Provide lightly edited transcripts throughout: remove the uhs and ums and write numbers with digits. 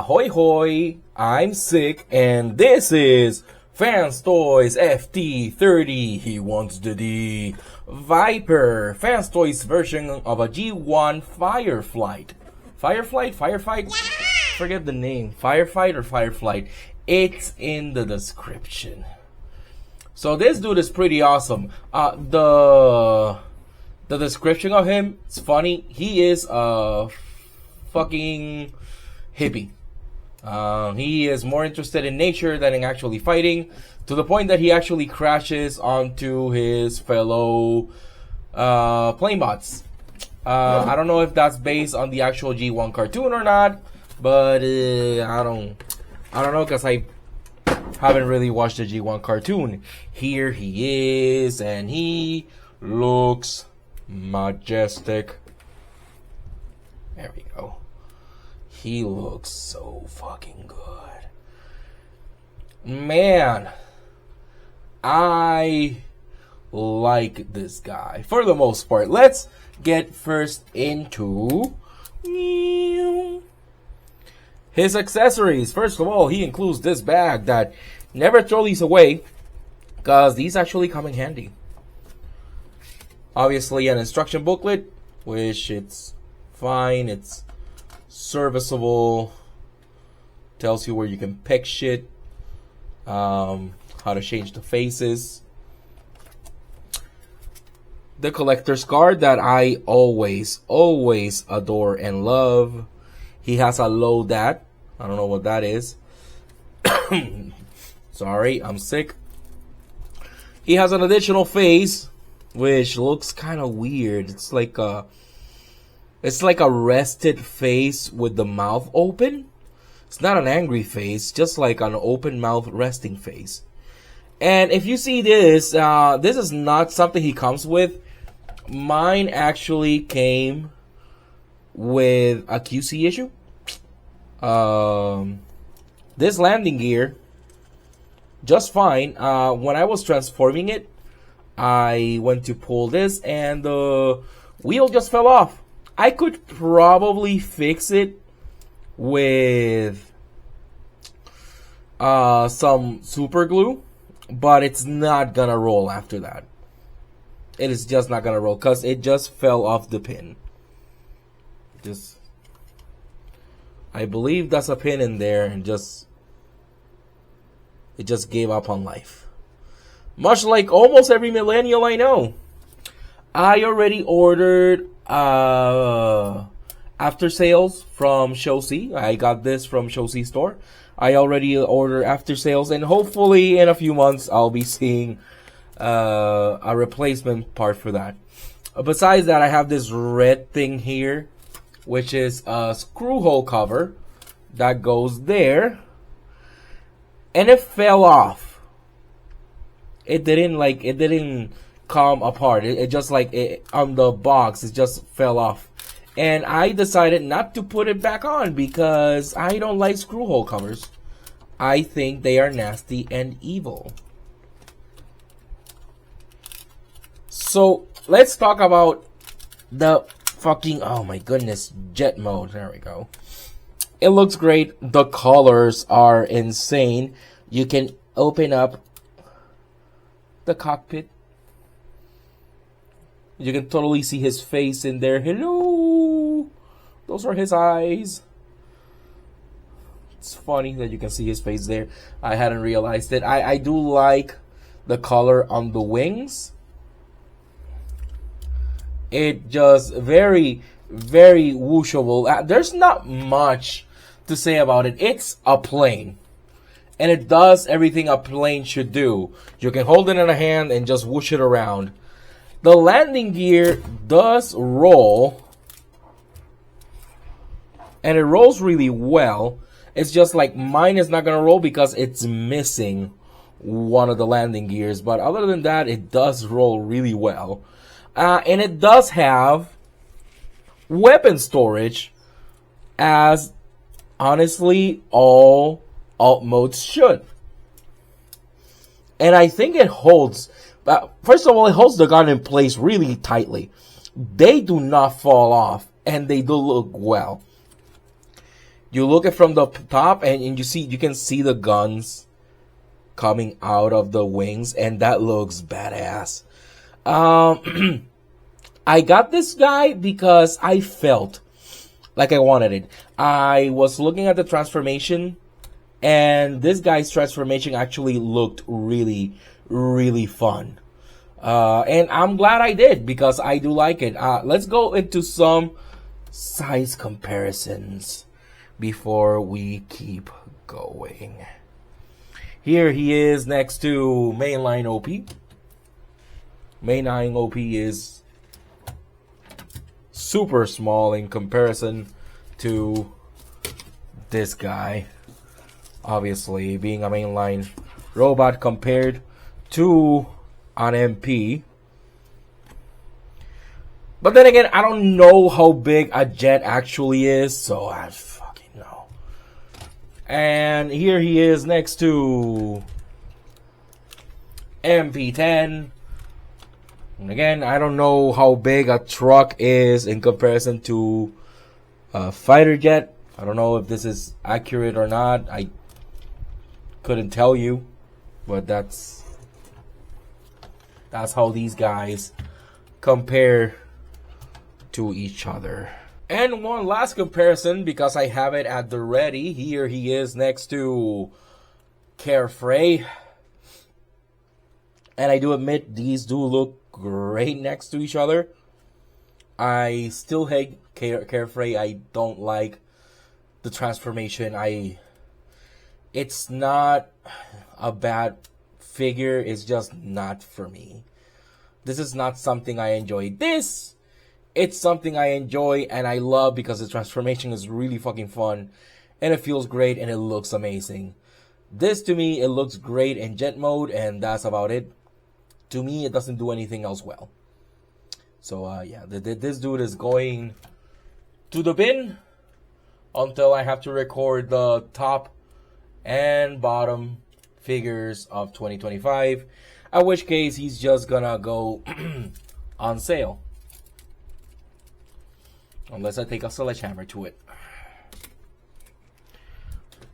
Ahoy hoy, I'm Sick, and this is Fans Toys FT30. He wants the D. Viper, Fans Toys version of a G1 Fireflight. Firefight? Forget the name. Firefight or Fireflight. It's in the description. So this dude is pretty awesome. The description of him is funny. He is a fucking hippie. He is more interested in nature than in actually fighting, to the point that he actually crashes onto his fellow plane bots. I don't know if that's based on the actual G1 cartoon or not, but I don't know, because I haven't really watched the G1 cartoon. Here he is, and he looks majestic. There we go. He looks so fucking good. Man, I like this guy for the most part. Let's get first into his accessories. First of all, he includes this bag that never throw these away, because these actually come in handy. Obviously an instruction booklet, which it's fine, it's serviceable, tells you where you can pick shit, how to change the faces. The collector's card that I always adore and love. He has a low dat. I don't know what that is. Sorry, I'm sick. He has an additional face, which looks kind of weird. It's like a rested face with the mouth open. It's not an angry face, just like an open mouth resting face. And if you see this, this is not something he comes with. Mine actually came with a QC issue. This landing gear, just fine. When I was transforming it, I went to pull this and the wheel just fell off. I could probably fix it with some super glue, but it's not gonna roll after that. It is just not gonna roll because it just fell off the pin. I believe that's a pin in there, and it just gave up on life. Much like almost every millennial I know. I already ordered after sales from Shosi. I got this from Shosi store. I already ordered after sales, and hopefully in a few months I'll be seeing a replacement part for that. Besides that, I have this red thing here, which is a screw hole cover that goes there, and it fell off. It didn't come apart. It just on the box, it just fell off. And I decided not to put it back on because I don't like screw hole covers. I think they are nasty and evil. So let's talk about the fucking, oh my goodness, jet mode. There we go. It looks great. The colors are insane. You can open up the cockpit. You can totally see his face in there. Hello! Those are his eyes. It's funny that you can see his face there. I hadn't realized it. I do like the color on the wings. It just very, very whooshable. There's not much to say about it. It's a plane. And it does everything a plane should do. You can hold it in a hand and just whoosh it around. The landing gear does roll, and it rolls really well. It's just like mine is not gonna roll because it's missing one of the landing gears, but other than that, it does roll really well. And it does have weapon storage, as honestly all alt modes should. And I think it holds. First of all, it holds the gun in place really tightly. They do not fall off, and they do look well. You look at from the top and you can see the guns coming out of the wings, and that looks badass. I got this guy because I felt like I wanted it. I was looking at the transformation, and this guy's transformation actually looked really, really fun. And I'm glad I did, because I do like it. Let's go into some size comparisons before we keep going. Here he is next to mainline OP. Mainline OP is super small in comparison to this guy. Obviously, being a mainline robot compared to an MP. But then again, I don't know how big a jet actually is, so I fucking know. And here he is next to MP10. And again, I don't know how big a truck is in comparison to a fighter jet. I don't know if this is accurate or not. I couldn't tell you, but that's how these guys compare to each other. And one last comparison, because I have it at the ready. Here he is next to Carefree. And I do admit, these do look great next to each other. I still hate Carefree. I don't like the transformation. It's not a bad figure. It's just not for me. This is not something I enjoy. It's something I enjoy and I love, because the transformation is really fucking fun, and it feels great, and it looks amazing. This, to me, it looks great in jet mode, and that's about it. To me, it doesn't do anything else well. So, yeah, this dude is going to the bin until I have to record the top and bottom figures of 2025. In which case, he's just gonna go on sale. Unless I take a sledgehammer to it.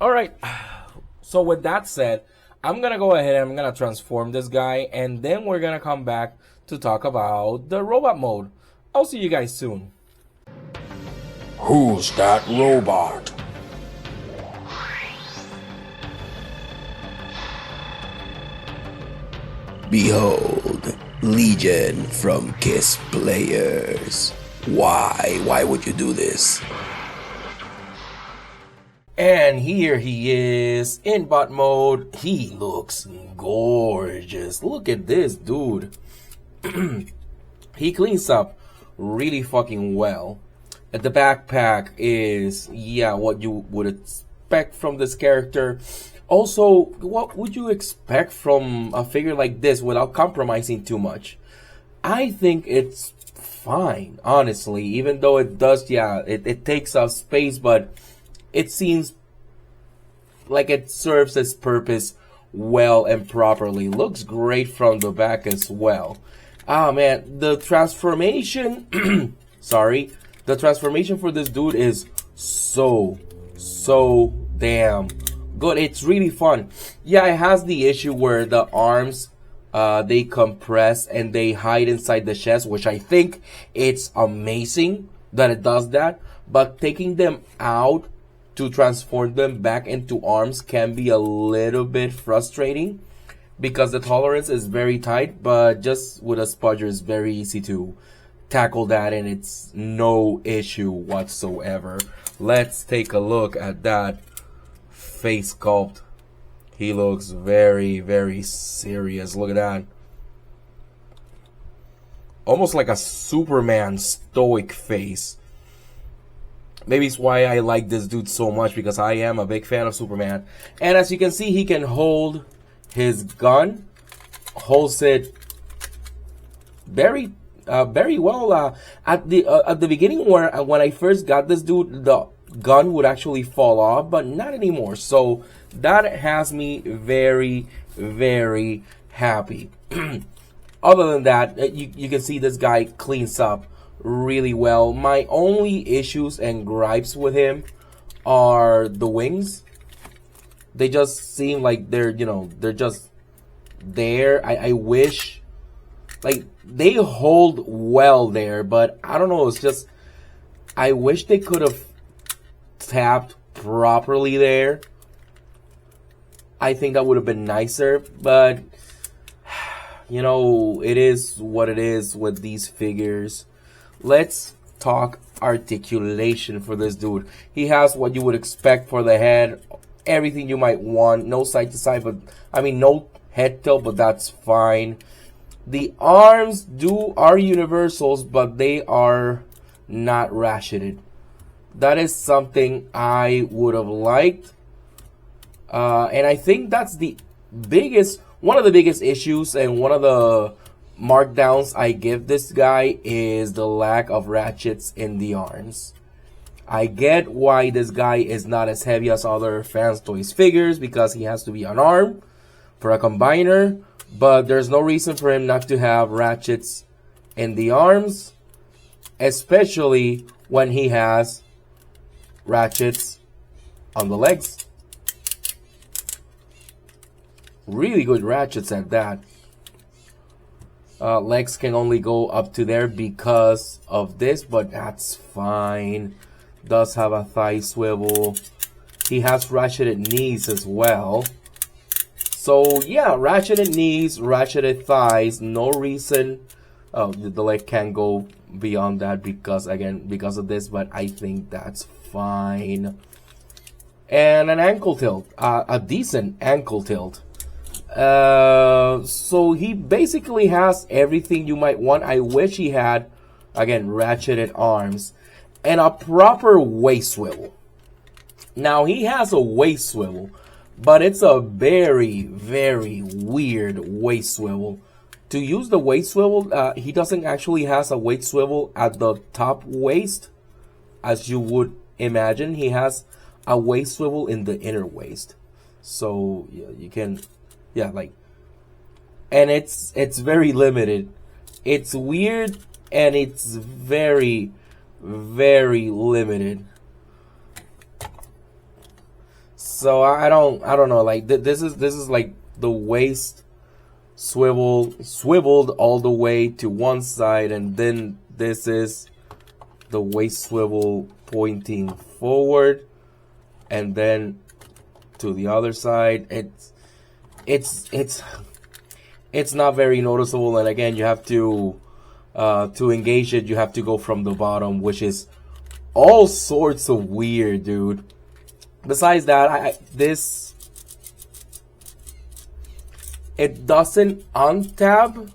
Alright, so with that said, I'm gonna go ahead and I'm gonna transform this guy, and then we're gonna come back to talk about the robot mode. I'll see you guys soon. Who's that robot? Behold, Legion from Kiss Players. Why would you do this? And here he is in bot mode. He looks gorgeous. Look at this dude. He cleans up really fucking well. The backpack is, yeah, what you would expect from this character. Also, what would you expect from a figure like this without compromising too much? I think it's fine, honestly, even though it does, yeah, it takes up space, but it seems like it serves its purpose well and properly. Looks great from the back as well. Ah, man, the transformation sorry, the transformation for this dude is so damn good. It's really fun. Yeah, it has the issue where the arms they compress and they hide inside the chest, which I think it's amazing that it does that. But taking them out to transform them back into arms can be a little bit frustrating, because the tolerance is very tight, but just with a spudger it's very easy to tackle that, and it's no issue whatsoever. Let's take a look at that face sculpt. He looks very serious. Look at that. Almost like a Superman stoic face. Maybe it's why I like this dude so much, because I am a big fan of Superman. And as you can see, he can hold his gun. Holds it very well. At the beginning, when I first got this dude, the gun would actually fall off, but not anymore. So that has me very happy. Other than that, you can see this guy cleans up really well. My only issues and gripes with him are the wings. They just seem like they're they're just there. I wish, like, they hold well there, but I don't know, it's just I wish they could have tapped properly there. I think that would have been nicer, but it is what it is with these figures. Let's talk articulation for this dude. He has what you would expect for the head, everything you might want. No side to side, but no head tilt, but that's fine. The arms are universals, but they are not ratcheted. That is something I would have liked. And I think that's one of the biggest issues, and one of the markdowns I give this guy is the lack of ratchets in the arms. I get why this guy is not as heavy as other Fans Toys figures, because he has to be unarmed for a combiner, but there's no reason for him not to have ratchets in the arms, especially when he has ratchets on the legs. Really good ratchets at that. Legs can only go up to there because of this, but that's fine. Does have a thigh swivel. He has ratcheted knees as well. So yeah, ratcheted knees, ratcheted thighs. No reason the leg can't go beyond that because of this, but I think that's fine. And an ankle tilt, a decent ankle tilt. So he basically has everything you might want. I wish he had, again, ratcheted arms and a proper waist swivel. Now, he has a waist swivel, but it's a very, very weird waist swivel. To use the waist swivel, he doesn't actually has a waist swivel at the top waist, as you would imagine. He has a waist swivel in the inner waist. So yeah, you can... Yeah, and it's very limited. It's weird, and it's very, very limited. So I don't know. Like this is like the waist swiveled all the way to one side, and then this is the waist swivel pointing forward, and then to the other side. It's not very noticeable, and again, you have to engage it, you have to go from the bottom, which is all sorts of weird, dude. Besides that, it doesn't untab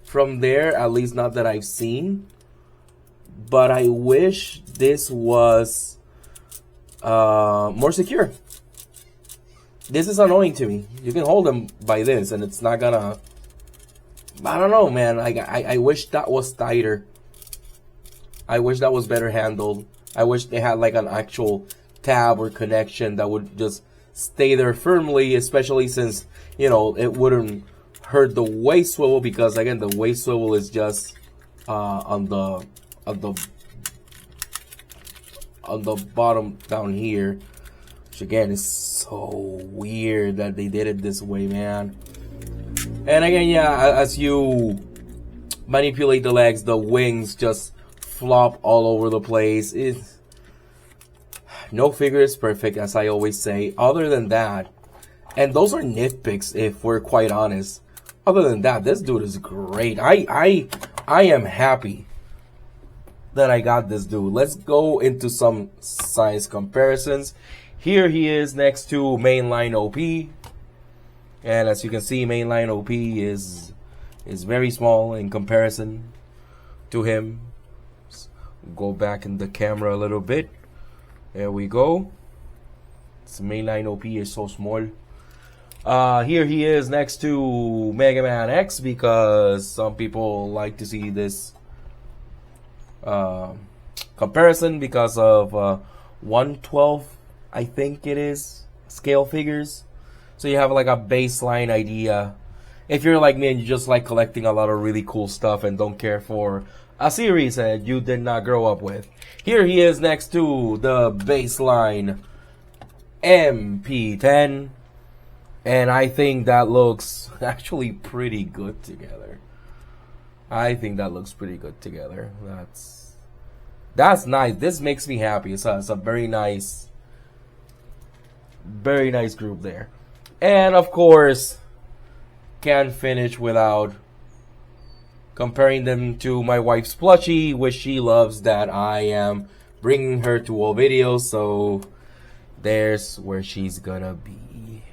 from there, at least not that I've seen. But I wish this was more secure. This is annoying to me. You can hold them by this, and it's not gonna... I don't know, man. I wish that was tighter. I wish that was better handled. I wish they had like an actual tab or connection that would just stay there firmly, especially since, it wouldn't hurt the waist swivel, because again, the waist swivel is just on the bottom down here. Which again is so weird that they did it this way, man. And again, yeah, as you manipulate the legs, the wings just flop all over the place. No figure is perfect, as I always say. Other than that, and those are nitpicks if we're quite honest. Other than that, this dude is great. I am happy that I got this dude. Let's go into some size comparisons. Here he is next to mainline OP, and as you can see, mainline OP is very small in comparison to him. Let's go back in the camera a little bit. There we go. This mainline OP is so small. Here he is next to Mega Man X, because some people like to see this comparison because of 1/12. I think it is scale figures, so you have like a baseline idea. If you're like me and you just like collecting a lot of really cool stuff and don't care for A series that you did not grow up with. Here he is next to the baseline MP10. And I think that looks actually pretty good together. I think that looks pretty good together. That's nice. This makes me happy. It's a very nice group there. And of course, can't finish without comparing them to my wife's plushie, which she loves, that I am bringing her to all videos. So there's where she's gonna be.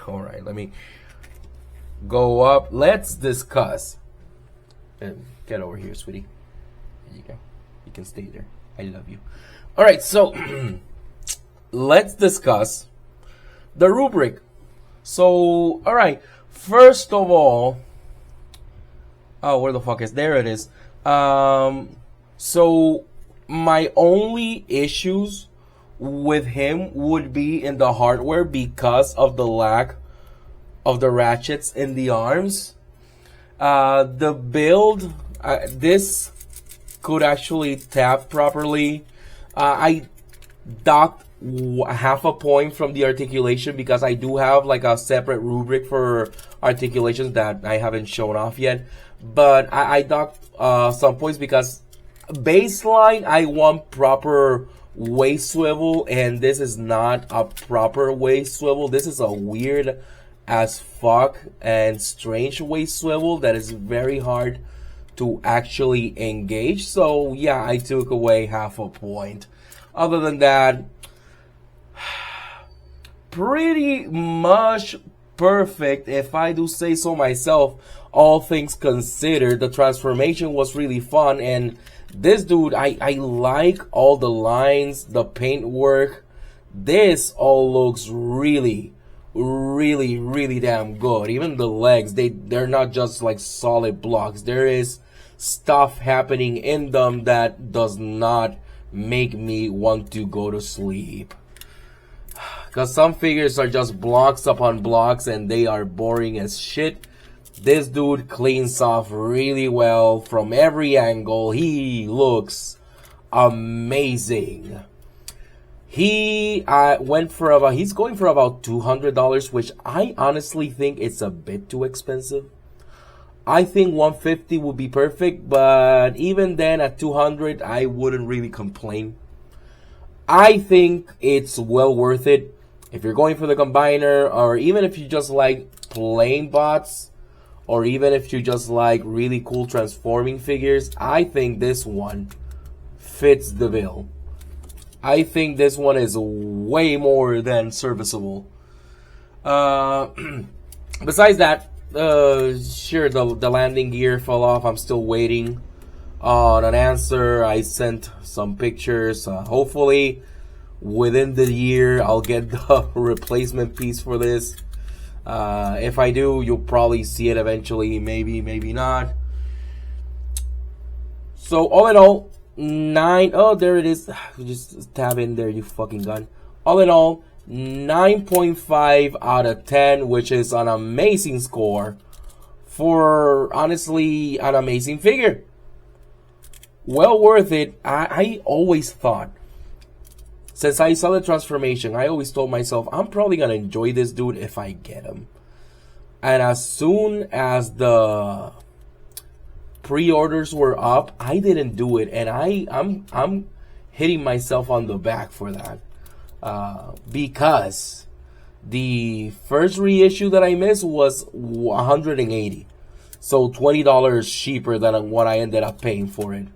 Alright, let me go up. Let's discuss. And get over here, sweetie. There you go. You can stay there. I love you. Alright, so let's discuss the rubric. So, alright. First of all, oh, where the fuck is there? It is. So my only issues with him would be in the hardware because of the lack of the ratchets in the arms. The build, this could actually tap properly. I docked half a point from the articulation because I do have like a separate rubric for articulations that I haven't shown off yet. But I docked some points because baseline I want proper waist swivel, and this is not a proper waist swivel. This is a weird as fuck and strange waist swivel that is very hard to actually engage. So yeah, I took away half a point. Other than that, pretty much perfect, if I do say so myself. All things considered, the transformation was really fun, and this dude, I like all the lines, the paint work. This all looks really damn good. Even the legs, they're not just like solid blocks. There is stuff happening in them that does not make me want to go to sleep. Because some figures are just blocks upon blocks and they are boring as shit. This dude cleans off really well from every angle. He looks amazing. He went for about, he's going for about $200, which I honestly think it's a bit too expensive. I think $150 would be perfect, but even then at $200, I wouldn't really complain. I think it's well worth it. If you're going for the combiner, or even if you just like plain bots, or even if you just like really cool transforming figures, I think this one fits the bill. I think this one is way more than serviceable. Besides that, sure, the landing gear fell off. I'm still waiting on an answer. I sent some pictures. Hopefully, within the year, I'll get the replacement piece for this. If I do, you'll probably see it eventually. Maybe, maybe not. So, all in all, 9. Oh, there it is. Just tab in there, you fucking gun. All in all, 9.5 out of 10, which is an amazing score for, honestly, an amazing figure. Well worth it. I always thought, since I saw the transformation, I always told myself, I'm probably going to enjoy this dude if I get him. And as soon as the pre-orders were up, I didn't do it. And I'm hitting myself on the back for that. Because the first reissue that I missed was $180. So $20 cheaper than what I ended up paying for it.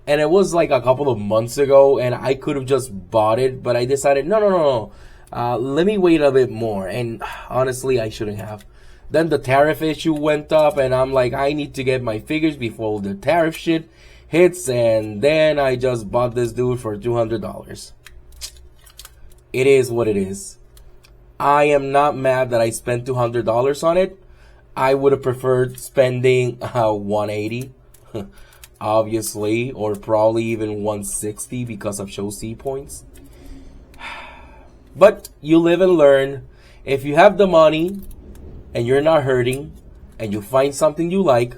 And it was like a couple of months ago, and I could have just bought it, but I decided, no. Let me wait a bit more. And honestly, I shouldn't have. Then the tariff issue went up, and I'm like, I need to get my figures before the tariff shit hits. And then I just bought this dude for $200. It is what it is. I am not mad that I spent $200 on it. I would have preferred spending $180. Obviously, or probably even $160 because of show C points. But you live and learn. If you have the money and you're not hurting and you find something you like,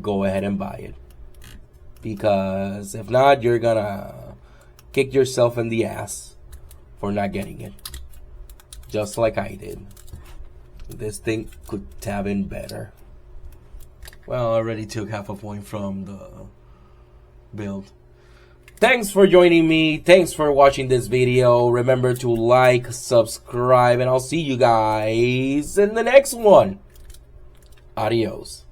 go ahead and buy it. Because if not, you're gonna kick yourself in the ass for not getting it. Just like I did. This thing could have been better. Well, I already took half a point from the build. Thanks for joining me. Thanks for watching this video. Remember to like, subscribe, and I'll see you guys in the next one. Adios.